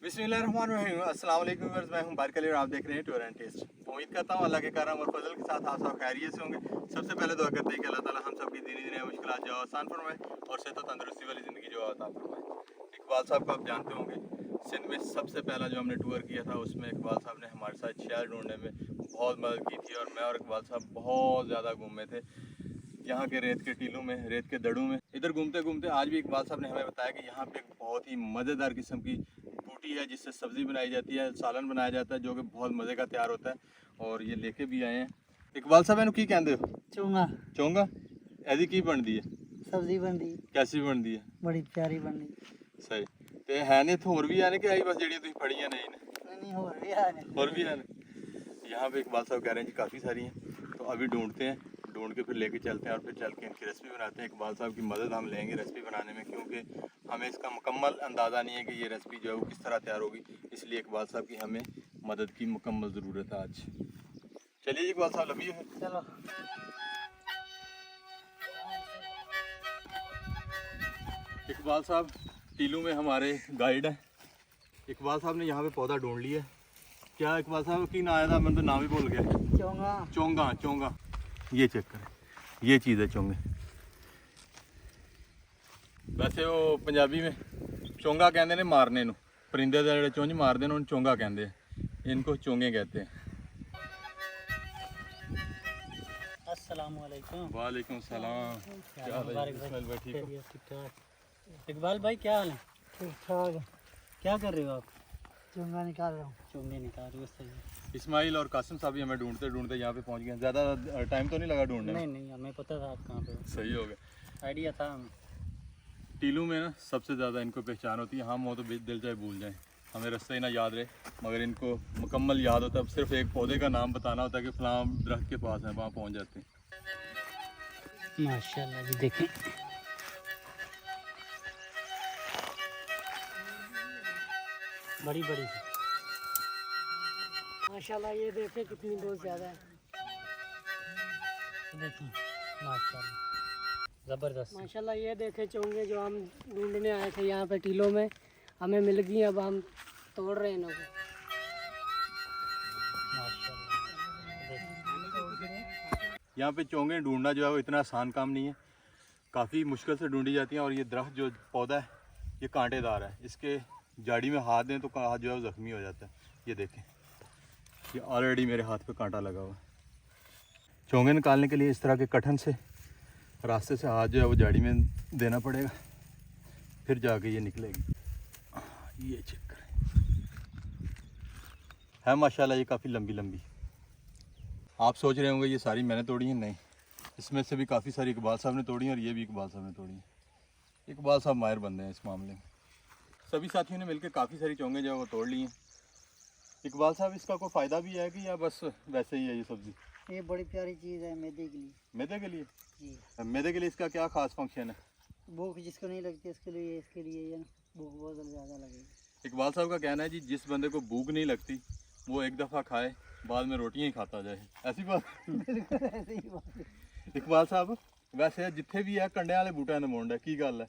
बिस्मिल्लाहिर्रहमानिर्रहीम। अस्सलाम वालेकुम व्यूअर्स, मैं हूं बारिक अली और आप देख रहे हैं टूर एंड टेस्ट। उम्मीद करता हूं अल्लाह के करम और फजल के साथ आप सब खैरियत से होंगे। सबसे पहले दुआ करते हैं कि अल्लाह ताला हम सब की दीनी मुश्किलात जो आसान फरमाए और सेहत और तंदुरुस्ती वाली ज़िंदगी जो अता फरमाए। इकबाल साहब को आप जानते होंगे, सिंध में सबसे पहला जो हमने टूर किया था उसमें इकबाल साहब ने हमारे साथ शहर ढूंढने में बहुत मदद की थी और मैं और इकबाल साहब बहुत ज़्यादा घूमे थे यहाँ के रेत के टीलों में, रेत के दड़ों में। इधर घूमते घूमते आज भी इकबाल साहब ने हमें बताया कि यहाँ पे एक बहुत ही मज़ेदार किस्म की बूटी है जिससे सब्ज़ी बनाई जाती है, सालन बनाया जाता है जो कि बहुत मज़े का तैयार होता है और ये लेके भी आए हैं। इकबाल साहब इन्हू की कहते हो? चोंगा। चोंगा ऐसी की बनती है? सब्जी बनती कैसी बनती है? बड़ी प्यारी बनती। सही ते है ने इत्थे होर भी है ने कि आई बस जेडी तुसीं फड़ियां ने? नहीं और भी है ने। और भी है ने। यहाँ पे इकबाल साहब कह रहे हैं जी काफ़ी सारी हैं, तो अभी ढूंढते हैं, ढूंढ के फिर लेके चलते हैं और फिर चल के इनकी रेसिपी बनाते हैं। इकबाल साहब की मदद हम लेंगे रेसिपी बनाने में, क्योंकि हमें इसका मुकम्मल अंदाज़ा नहीं है कि ये रेसिपी जो है वो किस तरह तैयार होगी, इसलिए इकबाल साहब की हमें मदद की मुकम्मल ज़रूरत है आज। चलिए जी इकबाल साहब, लभी है। चलो। इकबाल साहब टीलू में हमारे गाइड हैं। इकबाल साहब ने यहाँ पे पौधा ढूंढ लिया। क्या इकबाल साहब की ना आया था, मैंने तो नाम ही भूल गया। चोंगा। चोंगा। चोंगा ये चेक करें, ये चीज़ है चोंगे। वैसे वो पंजाबी में चोंगा कहते हैं मारने नू, परिंदे दे जेहड़े चुंझ मारते हैं उन्हें चोंगा कहते हैं, इनको चोंगे कहते हैं। अस्सलाम वालेकुम। वालेकुम सलाम। क्या हाल है इस्माइल भाई, ठीक हो? ठीक ठाक। इकबाल भाई क्या हाल है? ठीक ठाक। क्या कर रहे हो आप? चोंगा निकाल रहा हूँ। चोंगे निकाल रहे हो, सही है। इस्माइल और कासिम साहब भी हमें ढूंढते ढूंढते यहाँ पे पहुँच गए। ज़्यादा टाइम तो नहीं लगा ढूंढने में? नहीं हमें पता था आप कहाँ पे हो। सही हो गया, आइडिया था हमें। टीलू में ना सबसे ज़्यादा इनको पहचान होती है। हम हो तो दिल चाहे भूल जाएं, हमें रास्ता ही ना याद रहे, मगर इनको मुकम्मल याद होता है। सिर्फ एक पौधे का नाम बताना होता है कि फलां दरख्त के पास है, वहाँ पहुँच जाते हैं। माशाल्लाह जी, देखें बड़ी बड़ी है। माशाल्लाह ये देखें कितनी बहुत ज़्यादा है। देखें माशाल्लाह ज़बरदस्त। माशाल्लाह ये देखें चोंगे जो हम ढूंढने आए थे यहाँ पे टीलों में, हमें मिल गई। अब हम तोड़ रहे हैं इनको। यहाँ पे चोंगे ढूंढना जो है वो इतना आसान काम नहीं है, काफ़ी मुश्किल से ढूंढी जाती हैं। और ये दरख्त जो पौधा है ये कांटेदार है, इसके जाड़ी में हाथ दें तो हाथ जो है वो ज़ख्मी हो जाता है। ये देखें, ये ऑलरेडी मेरे हाथ पे कांटा लगा हुआ है। चोंगे निकालने के लिए इस तरह के कठन से रास्ते से हाथ जो है वो जाड़ी में देना पड़ेगा, फिर जाके ये निकलेगी। ये चेक करें, है माशाल्लाह ये काफ़ी लंबी लंबी। आप सोच रहे होंगे ये सारी मैंने तोड़ी हैं, नहीं, इसमें से भी काफ़ी सारी इकबाल साहब ने तोड़ी हैं और ये भी इकबाल साहब ने तोड़ी हैं। इकबाल साहब माहिर बंदे हैं इस मामले में। सभी साथियों ने मिलकर काफ़ी सारी चोंगे जो है वो तोड़ ली हैं। इकबाल साहब इसका कोई फ़ायदा भी है कि या बस वैसे ही है ये सब्ज़ी? ये बड़ी प्यारी चीज़ है मैदे के लिए। मैदे के लिए? जी। मैदे के लिए इसका क्या ख़ास फंक्शन है? भूख जिसको नहीं लगती उसके लिए, इसके लिए ये भूख बहुत ज़्यादा लगेगी। इकबाल साहब का कहना है जी, जिस बंदे को भूख नहीं लगती वो एक दफ़ा खाए, बाद में रोटियां ही खाता जाए। ऐसी बात? बिल्कुल ऐसे ही बात है। इकबाल साहब वैसे जिथे भी है कंडे वाले बूटे ने मुंड है, की गल है?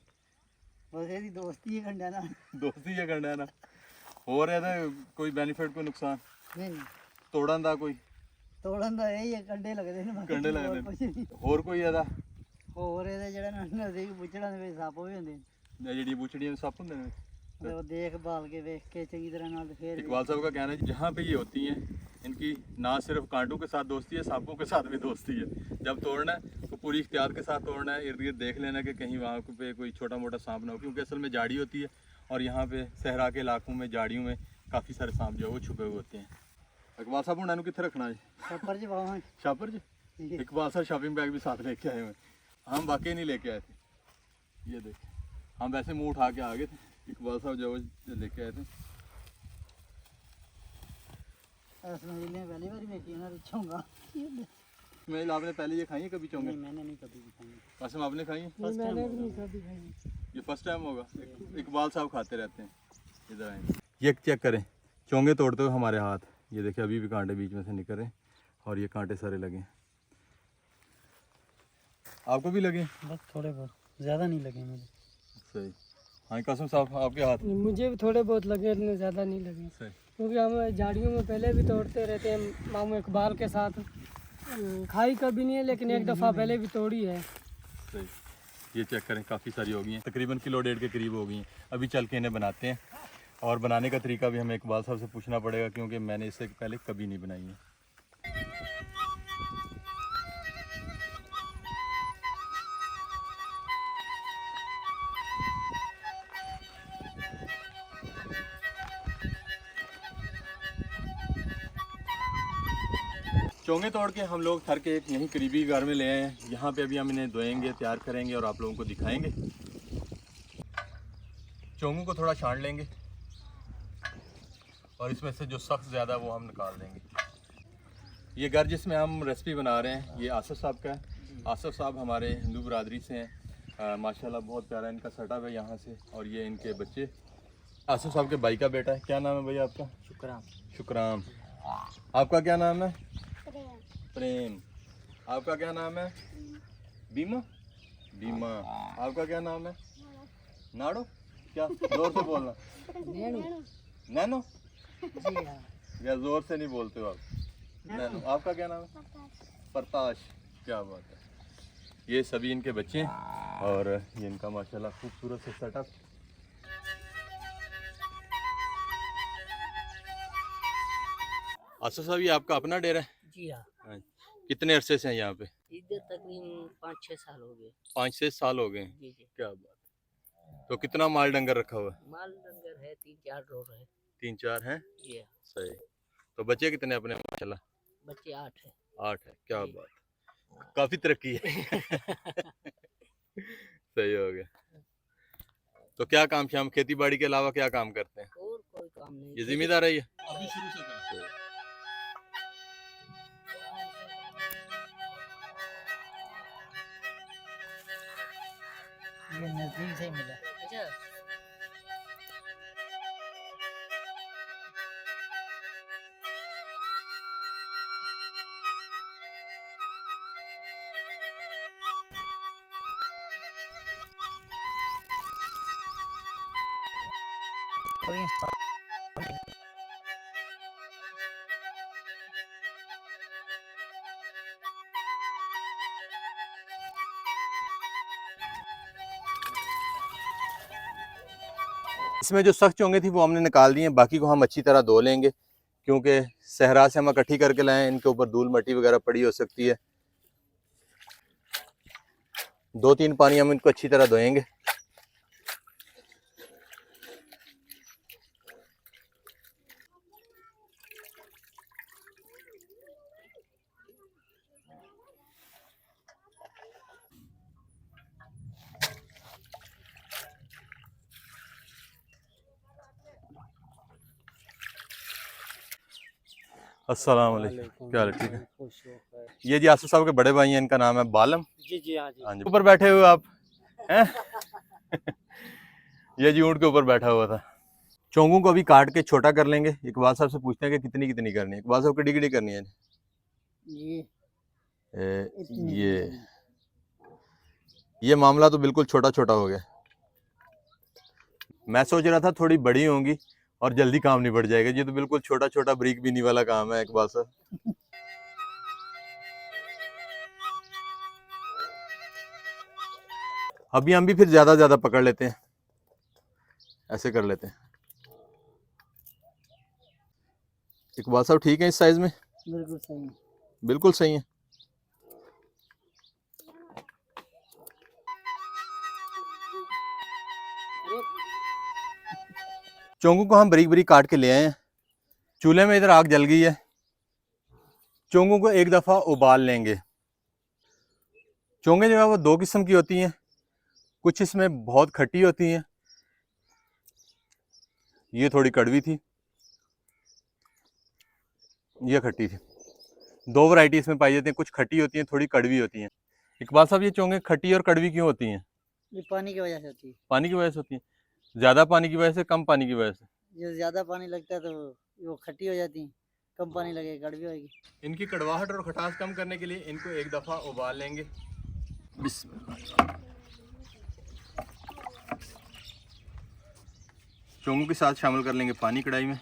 बस ਇਹਦੀ ਦੋਸਤੀ ਹੀ ਕੰਡਿਆ ਨਾ। दोस्ती है कंडे ना, और ਇਹਦਾ कोई बेनिफिट कोई नुकसान नहीं तोड़न ਦਾ कोई? ਤੋੜਨ ਦਾ ਇਹ ਹੀ ਹੈ, ਕੰਡੇ ਲੱਗਦੇ ਨੇ ਬਾਕੀ ਕੰਡੇ ਹੋਰ ਲੱਗਦੇ ਕੁਛ ਨਹੀਂ। ਹੋਰ ਕੋਈ ਇਹਦਾ? ਹੋਰ ਇਹਦੇ ਜਿਹੜਾ ਨਾ ਨਜ਼ਦੀਕ ਬੁੱਚੜਾਂ ਦੇ ਵਿੱਚ ਸੱਪ ਵੀ ਹੁੰਦੇ ਨੇ, ਇਹ ਜਿਹੜੀਆਂ ਬੂਚੜੀਆਂ ਸੱਪ ਹੁੰਦੇ ਨੇ? ਤੇ ਉਹ ਦੇਖਭਾਲ ਕੇ ਵੇਖ ਕੇ ਚੰਗੀ तरह ਨਾਲ ਤੇ ਫਿਰ इकबाल साहब का कहना है जहाँ पे ये होती हैं इनकी ना सिर्फ कांटों के साथ दोस्ती है, सांपों के साथ भी दोस्ती है। जब तोड़ना है तो पूरी इख्तियार के साथ तोड़ना है, इर्द गिर्द देख लेना कि कहीं वहाँ पे कोई छोटा मोटा सांप ना हो, क्योंकि असल में झाड़ी होती है और यहाँ पे सहरा के इलाकों में झाड़ियों में काफ़ी सारे सांप जो है वो छुपे हुए होते हैं। इकबाल साहब उन्होंने कितने रखना है? ਛੱਪਰ 'ਚ ਪਾਵਾਂ। शापर जी? इकबाल साहब शॉपिंग बैग भी साथ लेके आए हुए हैं, हम वाकई नहीं लेके आए थे। ये देखें, हम वैसे मुँह उठा के आ गए थे, इकबाल साहब जो लेके आए थे। इसमें ने पहली बार देखी है ना चोंगा। मैं आपने पहले ये खाई है कभी चोंगे? नहीं मैंने नहीं कभी भी खाई। कासिम आपने खाई है? मैंने भी नहीं कभी खाई। ये फर्स्ट टाइम होगा। इकबाल साहब खाते रहते हैं। इधर आए, ये चेक करें, चोंगे तोड़ते हुए हमारे हाथ, ये देखिए अभी भी कांटे बीच में से निकल रहे हैं और ये कांटे सारे लगे। आपको भी लगे? बस थोड़े बहुत, ज़्यादा नहीं लगे मुझे। सही। हाँ कसम साहब आपके हाथ मुझे भी थोड़े बहुत लगे, इतने ज़्यादा नहीं लगे, सही क्योंकि हम झाड़ियों में पहले भी तोड़ते रहते हैं मामू इकबाल के साथ। खाई कभी नहीं है, लेकिन एक दफ़ा पहले भी तोड़ी है। सही। ये चेक करें, काफ़ी सारी हो गई हैं, तकरीबन किलो 1.5 के करीब हो गई हैं। अभी चल के इन्हें बनाते हैं, और बनाने का तरीका भी हमें इकबाल साहब से पूछना पड़ेगा, क्योंकि मैंने इससे पहले कभी नहीं बनाई है। चोंगे तोड़ के हम लोग थर के एक यहीं करीबी घर में ले आए हैं। यहाँ पे अभी हम इन्हें धोएंगे, तैयार करेंगे और आप लोगों को दिखाएंगे। चोंगों को थोड़ा छान लेंगे और इसमें से जो सख्त ज़्यादा वो हम निकाल देंगे। ये घर जिसमें हम रेसिपी बना रहे हैं ये आसिफ साहब का है। आसिफ साहब हमारे हिंदू बरादरी से हैं। माशाल्लाह बहुत प्यारा इनका सेटअप है यहाँ से, और ये इनके बच्चे आसिफ साहब के भाई का बेटा है। क्या नाम है भैया आपका? शुक्रान। शुक्रान। आपका क्या नाम है? प्रेम। आपका क्या नाम है? बीमा। बीमा। आपका क्या नाम है? नाड़ो। क्या जोर से बोलना? नैनो। या जोर से नहीं बोलते हो आप? नैनो। आपका क्या नाम है? प्रताश। क्या बात है। ये सभी इनके बच्चे हैं और ये इनका माशाल्लाह खूबसूरत से सेटअप। आसिफ साहब ये आपका अपना डेरा है? जी हाँ। कितने अरसे से हैं यहाँ पे? इधर तकरीबन 5-6 साल हो गए। 5-6 साल हो गए। जी जी। क्या बात। तो कितना माल डंगर रखा हुआ है? माल डंगर है 3-4 ढोर है। 3-4 हैं? जी हाँ। सही। तो बच्चे कितने अपने माशाल्लाह? बच्चे 8 है। 8 है। क्या जी। बात। काफी तरक्की है। सही हो गया। तो क्या काम शाम खेती बाड़ी के अलावा क्या काम करते हैं? और कोई काम नहीं। ये जिम्मेदार है ये? अभी शुरू से करते हैं। ये नजदीक से मिला। अच्छा। इसमें जो सख्त चोंगे थी वो हमने निकाल दी हैं, बाकी को हम अच्छी तरह धो लेंगे, क्योंकि सहरा से हम इकट्ठी करके लाए, इनके ऊपर धूल मट्टी वगैरह पड़ी हो सकती है। 2-3 पानी हम इनको अच्छी तरह धोएंगे। अस्सलाम वालेकुम। क्या हाल है? ठीक है। ये जी आसिफ साहब के बड़े भाई हैं, इनका नाम है बालम। जी जी हाँ जी। हाँ जी। ऊपर बैठे हुए आप हैं? ये जी ऊँट के ऊपर बैठा हुआ था। चोंगों को अभी काट के छोटा कर लेंगे। इकबाल साहब से पूछते हैं कि कितनी कितनी करनी है। इकबाल साहब कितनी कितनी करनी है? ये मामला तो बिल्कुल छोटा छोटा हो गया। मैं सोच रहा था थोड़ी बड़ी होंगी और जल्दी काम निपट जाएगा। ये तो बिल्कुल छोटा छोटा ब्रीक बीनी वाला काम है इकबाल साहब। अभी हम भी फिर ज्यादा ज्यादा पकड़ लेते हैं, ऐसे कर लेते हैं। इकबाल साहब ठीक है इस साइज में? बिल्कुल सही है। बिल्कुल सही है। चोंगों को हम बारीक बारीक काट के ले आए हैं। चूल्हे में इधर आग जल गई है। चोंगों को एक दफ़ा उबाल लेंगे। चोंगे जो है वो 2 किस्म की होती हैं, कुछ इसमें बहुत खट्टी होती हैं, ये थोड़ी कड़वी थी, ये खट्टी थी। 2 वैरायटी इसमें पाई जाती हैं, कुछ खट्टी होती हैं, थोड़ी कड़वी होती हैं। इकबाल साहब ये चोंगे खट्टी और कड़वी क्यों होती हैं? ये पानी की वजह से होती है। पानी की वजह से होती हैं? ज़्यादा पानी की वजह से, कम पानी की वजह से? जो ज़्यादा पानी लगता है तो वो खट्टी हो जाती है, कम पानी लगेगा कड़वी होगी। इनकी कड़वाहट और खटास कम करने के लिए इनको एक दफ़ा उबाल लेंगे। बिस्मिल्लाह। चोंगों के साथ शामिल कर लेंगे पानी कढ़ाई में।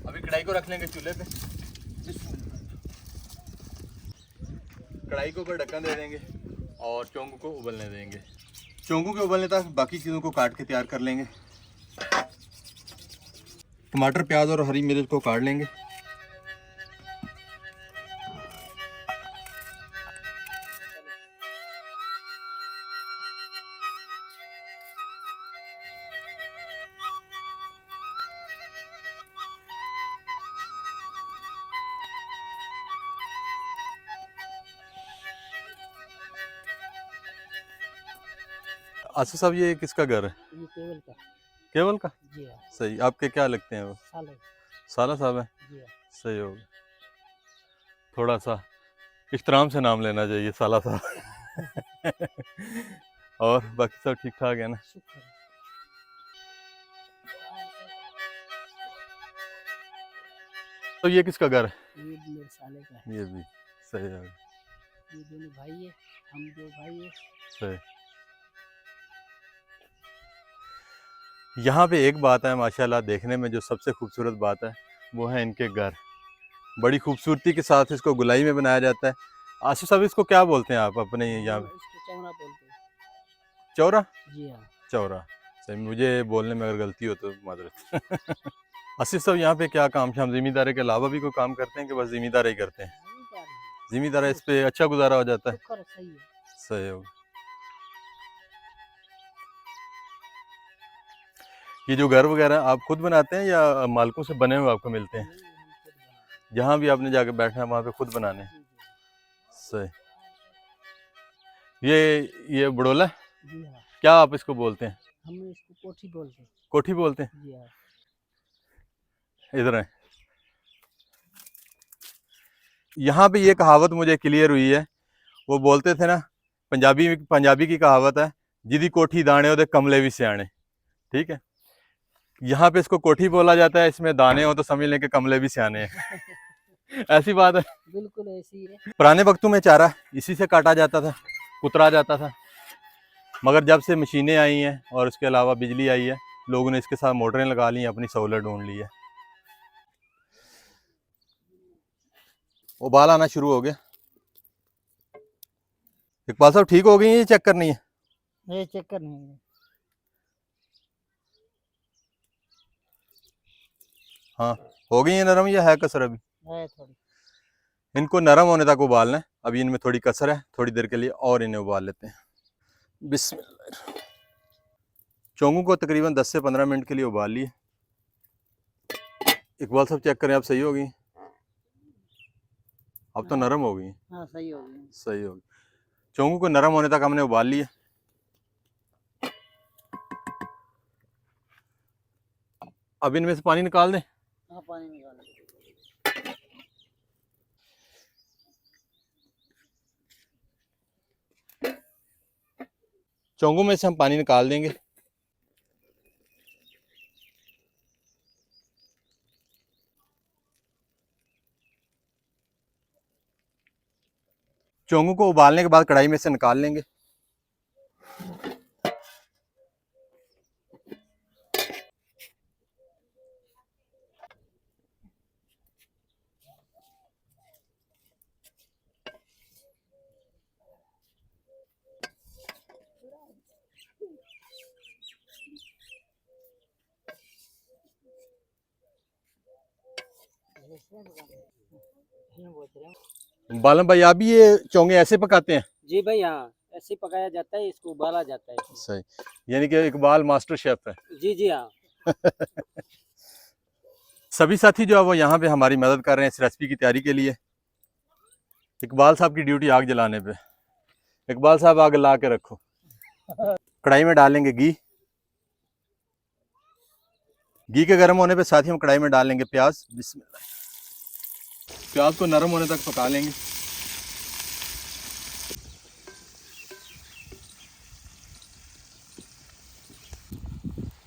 अभी कढ़ाई को रख लेंगे चूल्हे पे। कढ़ाई के ऊपर ढक्कन दे देंगे और चोंगों को उबलने देंगे। चोंगों के उबलने तक बाकी चीज़ों को काट के तैयार कर लेंगे। टमाटर, प्याज और हरी मिर्च को काट लेंगे। आसिफ साहब, ये किसका घर है? ये केवल का। केवल का? जी हाँ। सही। आपके क्या लगते हैं वो? साले। साला साहब है? जी हाँ। सही होगा। थोड़ा सा इख्तराम से नाम लेना चाहिए, साला साहब। और बाकी सब ठीक ठाक है ना? शुक्र है। तो ये किसका घर है? ये मेरे साले का है। ये भी सही है। ये दोनों भाई है, हम दो भाई है। सही। यहाँ पे एक बात है माशाल्लाह, देखने में जो सबसे खूबसूरत बात है वो है इनके घर। बड़ी खूबसूरती के साथ इसको गुलाई में बनाया जाता है। आसिफ साहब, इसको क्या बोलते हैं आप अपने यहाँ पे? इसको चौरा बोलते हैं। चौरा? जी हाँ। चौरा। सही। मुझे बोलने में अगर गलती हो तो मादरत। आसिफ साहब, यहाँ पे क्या काम शाम जिम्मेदारी के अलावा भी कोई काम करते हैं कि बस जिम्मेदारी ही करते हैं? जिम्मेदारी, इस पे अच्छा गुजारा हो जाता है। शुक्र, सही है। सही हो। ये जो घर वगैरह आप खुद बनाते हैं या मालिकों से बने हुए आपको मिलते हैं? जहाँ भी आपने जाके बैठना है वहाँ पे खुद बनाने हैं। सही। ये बड़ोला? जी हाँ। क्या आप इसको बोलते हैं? हम इसको कोठी बोलते हैं। कोठी बोलते हैं? जी हाँ। इधर है। यहाँ पे ये कहावत मुझे क्लियर हुई है। वो बोलते थे ना, पंजाबी की कहावत है, जिदी कोठी दाने ओदे कमले भी सियाने। ठीक है, यहाँ पे इसको कोठी बोला जाता है, इसमें दाने हो तो समझ लें कि कमले भी सियाने हैं। ऐसी बात है। बिल्कुल ऐसी है। पुराने वक्तों में चारा इसी से काटा जाता था, कुतरा जाता था, मगर जब से मशीनें आई हैं और उसके अलावा बिजली आई है, लोगों ने इसके साथ मोटरें लगा ली हैं, अपनी सहूलत ढूंढ ली है। उबाल आना शुरू हो गया। इकबाल साहब, ठीक हो गई है? ये चेक करनी है? ये चेक करनी है। हाँ, हो गई है नरम या है कसर? अभी है थोड़ी। इनको नरम होने तक उबालना है। अभी इनमें थोड़ी कसर है, थोड़ी देर के लिए और इन्हें उबाल लेते हैं। बिस्मिल्लाह। चोंगों को तकरीबन 10 से 15 मिनट के लिए उबाल लिए। इकबाल साहब, चेक करें, आप सही हो गई? अब तो नरम हो गई। हाँ, सही हो गई। सही हो गई। चोंगों को नरम होने तक हमने उबाल लिए। अब इनमें से पानी निकाल दें। हाँ, पानी निकाल। चोंगों में से हम पानी निकाल देंगे। चोंगों को उबालने के बाद कढ़ाई में से निकाल लेंगे। बालम भाई, आप भी ये चोंगे ऐसे पकाते हैं? जी भाई, हाँ, ऐसे पकाया जाता है, इसको उबाला जाता है। सही। यानी कि इकबाल मास्टर शेफ है। जी जी हाँ। सभी साथी जो है वो यहाँ पे हमारी मदद कर रहे हैं इस रेसिपी की तैयारी के लिए। इकबाल साहब की ड्यूटी आग जलाने पे। इकबाल साहब, आग ला के रखो। कढ़ाई में डालेंगे घी। घी के गर्म होने पे साथ ही हम कढ़ाई में डालेंगे प्याज। बिस्मिल्लाह। प्याज को नरम होने तक पका लेंगे।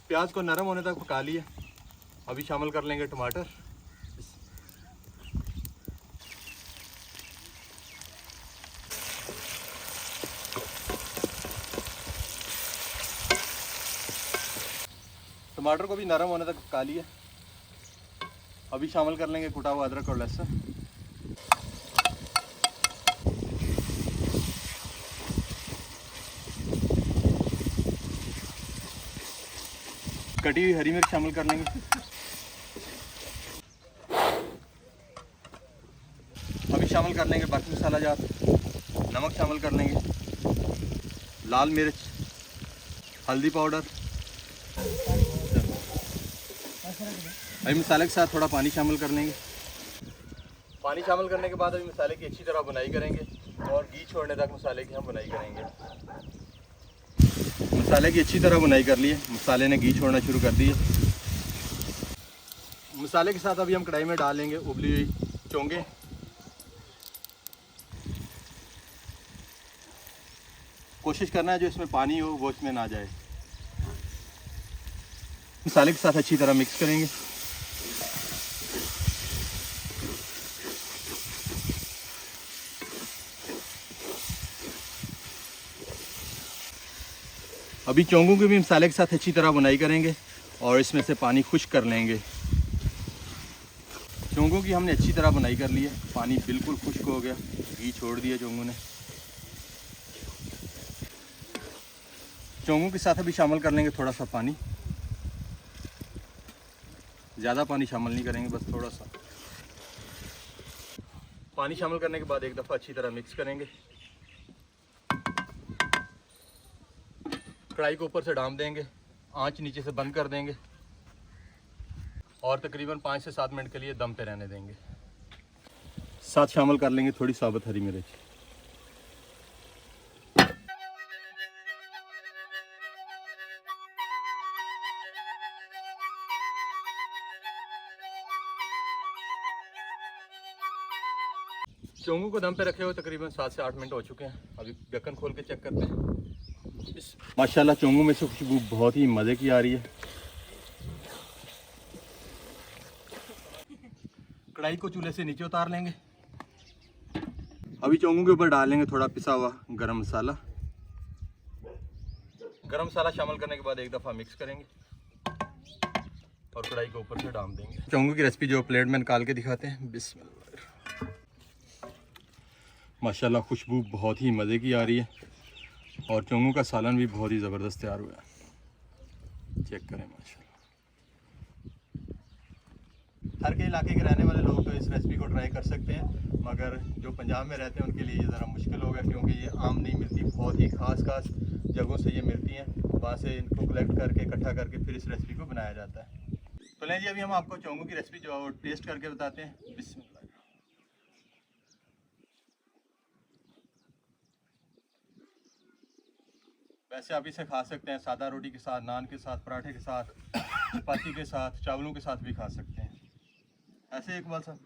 प्याज को नरम होने तक पका लिया। अभी शामिल कर लेंगे टमाटर। टमाटर को भी नरम होने तक पका लिया। अभी शामिल कर लेंगे कुटा हुआ अदरक और लहसुन। कटी हुई हरी मिर्च शामिल कर लेंगे। अभी शामिल कर लेंगे बाकी मसाला जात। नमक शामिल कर लेंगे, लाल मिर्च, हल्दी पाउडर। अभी मसाले के साथ थोड़ा पानी शामिल कर लेंगे। पानी शामिल करने के बाद अभी मसाले की अच्छी तरह बुनाई करेंगे और घी छोड़ने तक मसाले की हम बुनाई करेंगे। मसाले की अच्छी तरह बुनाई कर लिए, मसाले ने घी छोड़ना शुरू कर दिए। मसाले के साथ अभी हम कढ़ाई में डालेंगे उबली हुई चोंगे। कोशिश करना है जो इसमें पानी हो वो इसमें ना जाए। मसाले के साथ अच्छी तरह मिक्स करेंगे। अभी चोंगों की भी मसाले के साथ अच्छी तरह बुनाई करेंगे और इसमें से पानी खुश्क कर लेंगे। चोंगों की हमने अच्छी तरह बुनाई कर ली है, पानी बिल्कुल खुश्क हो गया, घी छोड़ दिया चोंगों ने। चोंगों के साथ अभी शामिल कर लेंगे थोड़ा सा पानी। ज़्यादा पानी शामिल नहीं करेंगे, बस थोड़ा सा पानी शामिल करने के बाद एक दफ़ा अच्छी तरह मिक्स करेंगे। कढ़ाई को ऊपर से डाम देंगे, आंच नीचे से बंद कर देंगे और तकरीबन 5 से 7 मिनट के लिए दम पे रहने देंगे। साथ शामिल कर लेंगे थोड़ी साबुत हरी मिर्च। चोंगों को दम पे रखे हुए तकरीबन 7 से 8 मिनट हो चुके हैं। अभी ढक्कन खोल के चेक करते हैं। माशाल्लाह चोंगों में से खुशबू बहुत ही मज़े की आ रही है। कढ़ाई को चूल्हे से नीचे उतार लेंगे। अभी चोंगों के ऊपर डाल लेंगे थोड़ा पिसा हुआ गरम मसाला। गरम मसाला शामिल करने के बाद एक दफ़ा मिक्स करेंगे और कढ़ाई को ऊपर से डाल देंगे। चोंगों की रेसिपी जो प्लेट में निकाल के दिखाते हैं। बिस्मिल्लाह। माशाल्लाह खुशबू बहुत ही मज़े की आ रही है और चोंगों का सालन भी बहुत ही ज़बरदस्त तैयार हुआ है। चेक करें माशाल्लाह। हर के इलाके के रहने वाले लोग तो इस रेसिपी को ट्राई कर सकते हैं, मगर जो पंजाब में रहते हैं उनके लिए ये ज़रा मुश्किल होगा क्योंकि ये आम नहीं मिलती। बहुत ही ख़ास जगहों से ये मिलती हैं, वहाँ से इनको कलेक्ट करके इकट्ठा करके फिर इस रेसिपी को बनाया जाता है। तो लें जी, अभी हम आपको चोंगों की रेसिपी जो है वो टेस्ट करके बताते हैं। बिस्मिल्लाह। वैसे आप इसे खा सकते हैं सादा रोटी के साथ, नान के साथ, पराठे के साथ, चपाती के साथ, चावलों के साथ भी खा सकते हैं। ऐसे इकबाल साहब।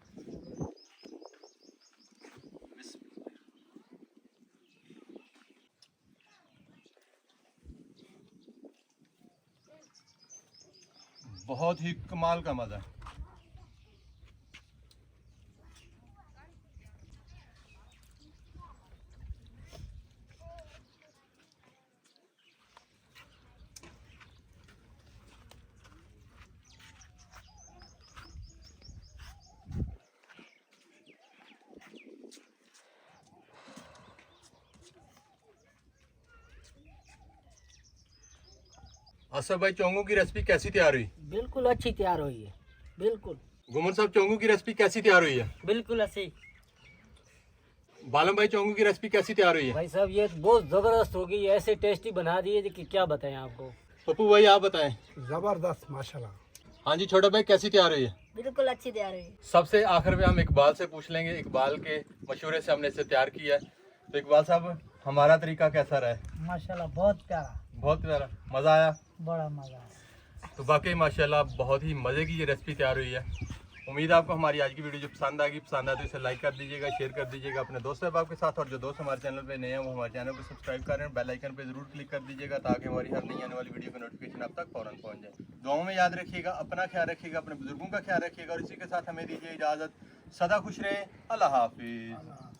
बहुत ही कमाल का मज़ा है। असद भाई, चोंगों की रेसिपी कैसी तैयार हुई? बिल्कुल अच्छी तैयार हुई है, बिल्कुल। गुमर साहब, चोंगों की रेसिपी कैसी तैयार हुई है? बिल्कुल अच्छी। बालम भाई, चोंगों की रेसिपी कैसी तैयार हुई है? भाई साहब ये बहुत ज़बरदस्त होगी, ऐसे टेस्टी बना दिए कि क्या बताएं आपको। पप्पू भाई आप बताएं। जबरदस्त माशाल्लाह। हाँ जी छोटा भाई, कैसी तैयार हुई है? बिल्कुल अच्छी तैयार हुई। सबसे आखिर में हम इकबाल से पूछ लेंगे। इकबाल के मशवरे से हमने इसे तैयार किया है। तो इकबाल साहब, हमारा तरीका कैसा रहा है? माशाल्लाह बहुत प्यारा, बहुत प्यारा। मज़ा आया? बड़ा मज़ा आया। तो वाकई माशाल्लाह बहुत ही मज़े की ये रेसिपी तैयार हुई है। उम्मीद है आपको हमारी आज की वीडियो जो पसंद आएगी, पसंद आए तो इसे लाइक कर दीजिएगा, शेयर कर दीजिएगा अपने दोस्त अहबाब के साथ। और जो दोस्त हमारे चैनल पे नए हैं वो हमारे चैनल को सब्सक्राइब करें, बेल आइकन पे ज़रूर क्लिक कर दीजिएगा ताकि हमारी हर नई आने वाली वीडियो की नोटिफिकेशन आप तक फ़ौरन पहुँच जाए। दुआओं में याद रखिएगा, अपना ख्याल रखिएगा, अपने बुजुर्गों का ख्याल रखिएगा और इसी के साथ हमें दीजिए इजाज़त। सदा खुश रहे। अल्लाह हाफिज़।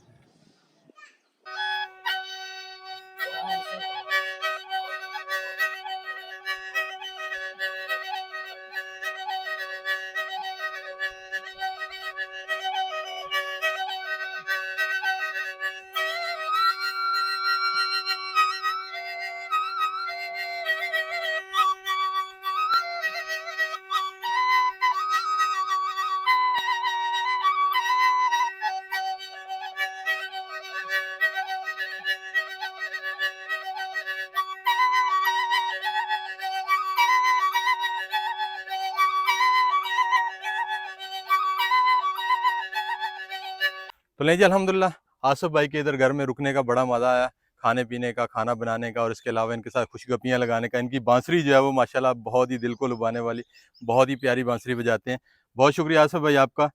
लें जी अल्हम्दुलिल्लाह, आसिफ भाई के इधर घर में रुकने का बड़ा मज़ा आया, खाने पीने का, खाना बनाने का और इसके अलावा इनके साथ खुशगपियाँ लगाने का। इनकी बांसुरी जो है वो माशाल्लाह बहुत ही दिल को लुभाने वाली, बहुत ही प्यारी बांसुरी बजाते हैं। बहुत शुक्रिया आसिफ भाई आपका,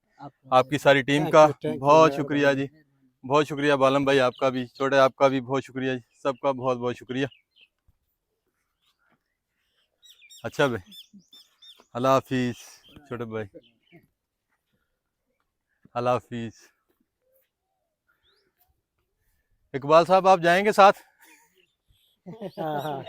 आपकी सारी टीम का बहुत शुक्रिया जी, बहुत शुक्रिया बालम भाई आपका भी, छोटे आपका भी बहुत शुक्रिया जी, सबका बहुत बहुत शुक्रिया। अच्छा भाई, अल्लाह हाफिज़ छोटे भाई, अल्लाह हाफिज़। इकबाल साहब आप जाएंगे साथ? हाँ हाँ